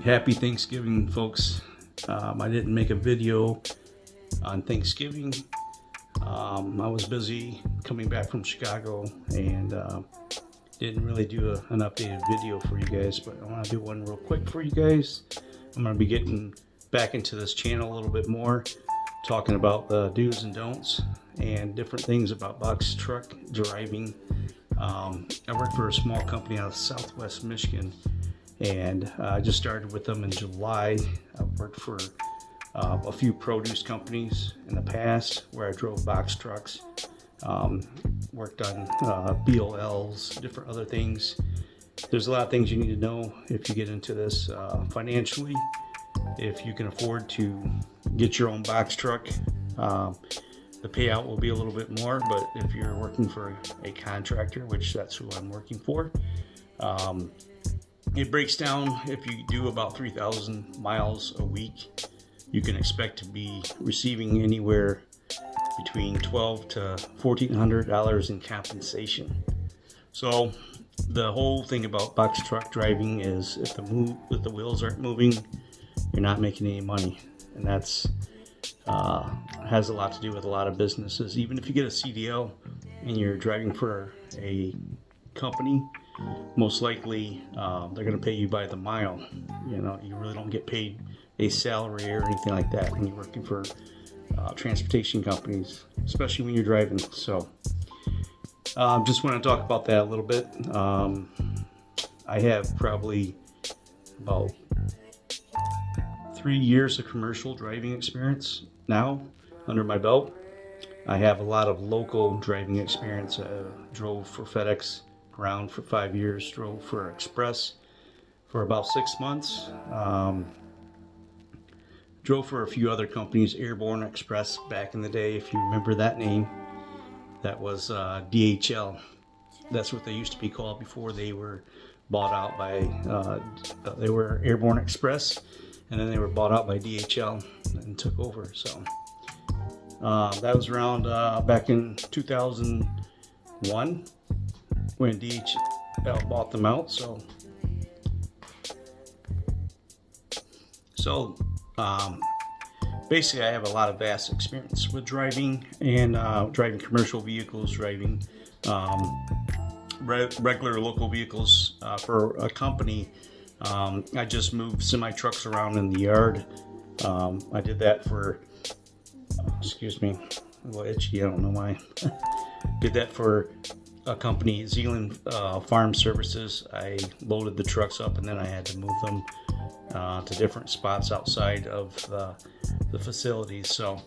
Happy Thanksgiving, folks. I didn't make a video on Thanksgiving. I was busy coming back from Chicago and didn't really do an updated video for you guys, but I want to do one real quick for you guys. I'm going to be getting back into this channel a little bit more, talking about the do's and don'ts and different things about box truck driving. I work for a small company out of Southwest Michigan, and I just started with them in July. I've worked for a few produce companies in the past where I drove box trucks, worked on BOLs, different other things. There's a lot of things you need to know if you get into this financially. If you can afford to get your own box truck, the payout will be a little bit more, but if you're working for a contractor, which that's who I'm working for, it breaks down. If you do about 3,000 miles a week, you can expect to be receiving anywhere between $1,200 to $1,400 in compensation. So the whole thing about box truck driving is if the wheels aren't moving, you're not making any money, and that's has a lot to do with a lot of businesses. Even if you get a CDL and you're driving for a company, most likely they're going to pay you by the mile. You know, you really don't get paid a salary or anything like that when you're working for transportation companies, especially when you're driving. So just want to talk about that a little bit. I have probably about 3 years of commercial driving experience now under my belt. I have a lot of local driving experience. I drove for FedEx Ground for 5 years, drove for Express for about 6 months, drove for a few other companies, Airborne Express back in the day, if you remember that name. That was DHL. That's what they used to be called before they were bought out by, they were Airborne Express, and then they were bought out by DHL and took over. So that was around back in 2001 when DHL bought them out. So basically I have a lot of vast experience with driving and driving commercial vehicles, driving regular local vehicles for a company. I just moved semi trucks around in the yard. I did that for, excuse me, a little itchy, I don't know why. Did that for a company, Zealand Farm Services. I loaded the trucks up and then I had to move them to different spots outside of the facilities. So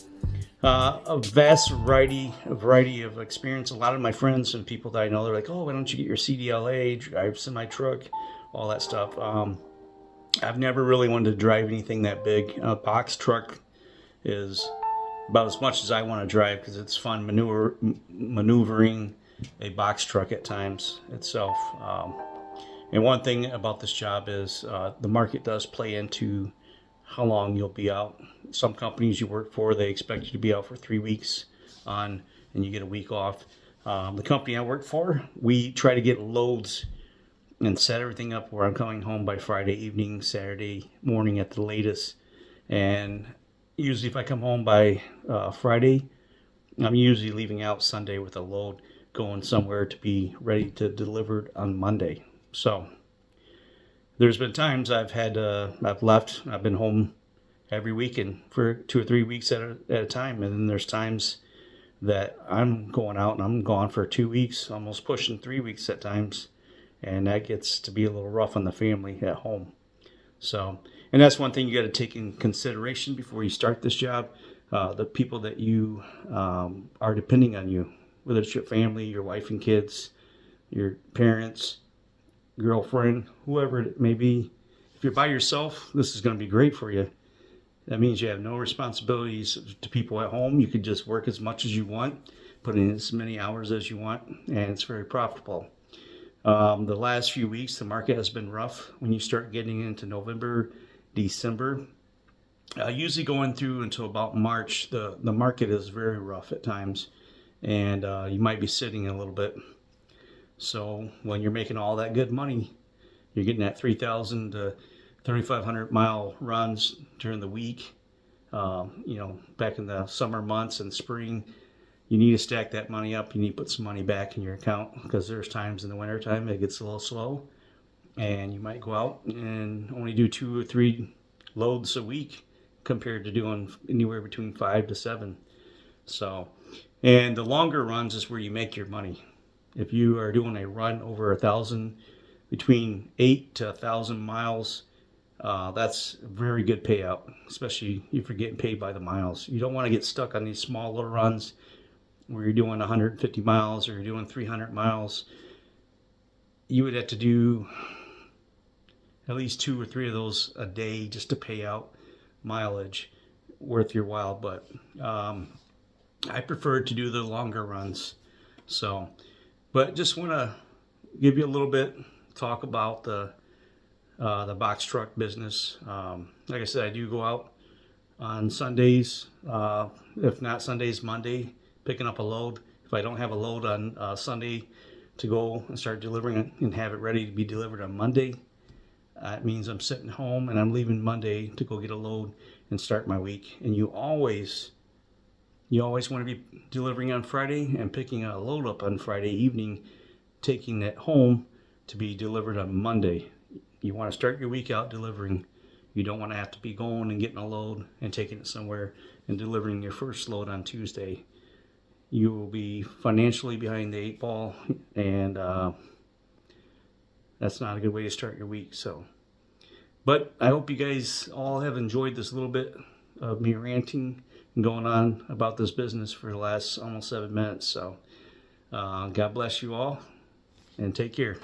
a vast variety of experience. A lot of my friends and people that I know, they're like, oh, why don't you get your CDLA, drive semi truck, all that stuff. I've never really wanted to drive anything that big. A box truck is about as much as I want to drive because it's fun maneuvering a box truck at times itself. And one thing about this job is the market does play into how long you'll be out. Some companies you work for, they expect you to be out for 3 weeks on, and you get a week off. The company I work for, we try to get loads and set everything up where I'm coming home by Friday evening, Saturday morning at the latest. And usually if I come home by Friday, I'm usually leaving out Sunday with a load going somewhere to be ready to deliver on Monday. So there's been times I've left, I've been home every weekend for 2 or 3 weeks at a time. And then there's times that I'm going out and I'm gone for 2 weeks, almost pushing 3 weeks at times. And that gets to be a little rough on the family at home. So, and that's one thing you got to take in consideration before you start this job. The people that you are depending on you, whether it's your family, your wife and kids, your parents, girlfriend, whoever it may be. If you're by yourself, this is going to be great for you. That means you have no responsibilities to people at home. You can just work as much as you want, put in as many hours as you want, and it's very profitable. The last few weeks, the market has been rough. When you start getting into November, December, usually going through until about March, the market is very rough at times, and you might be sitting a little bit. So when you're making all that good money, you're getting that $3,000 to 3,500-mile runs during the week. You know, back in the summer months and spring, you need to stack that money up. You need to put some money back in your account, because there's times in the wintertime it gets a little slow, and you might go out and only do 2 or 3 loads a week compared to doing anywhere between 5 to 7. So, and the longer runs is where you make your money. If you are doing a run over 1,000, between 8 to 1,000 miles, that's a very good payout, especially if you're getting paid by the miles. You don't want to get stuck on these small little runs where you're doing 150 miles or you're doing 300 miles. You would have to do at least 2 or 3 of those a day just to pay out mileage worth your while. But I prefer to do the longer runs. So, but just want to give you a little bit, talk about the box truck business. Like I said, I do go out on Sundays, if not Sundays, Monday, picking up a load. If I don't have a load on Sunday to go and start delivering it and have it ready to be delivered on Monday, it means I'm sitting home and I'm leaving Monday to go get a load and start my week. And you always want to be delivering on Friday and picking a load up on Friday evening, taking it home to be delivered on Monday. You want to start your week out delivering. You don't want to have to be going and getting a load and taking it somewhere and delivering your first load on Tuesday. You will be financially behind the 8 ball, and that's not a good way to start your week. So, but I hope you guys all have enjoyed this little bit of me ranting and going on about this business for the last almost 7 minutes. So God bless you all, and take care.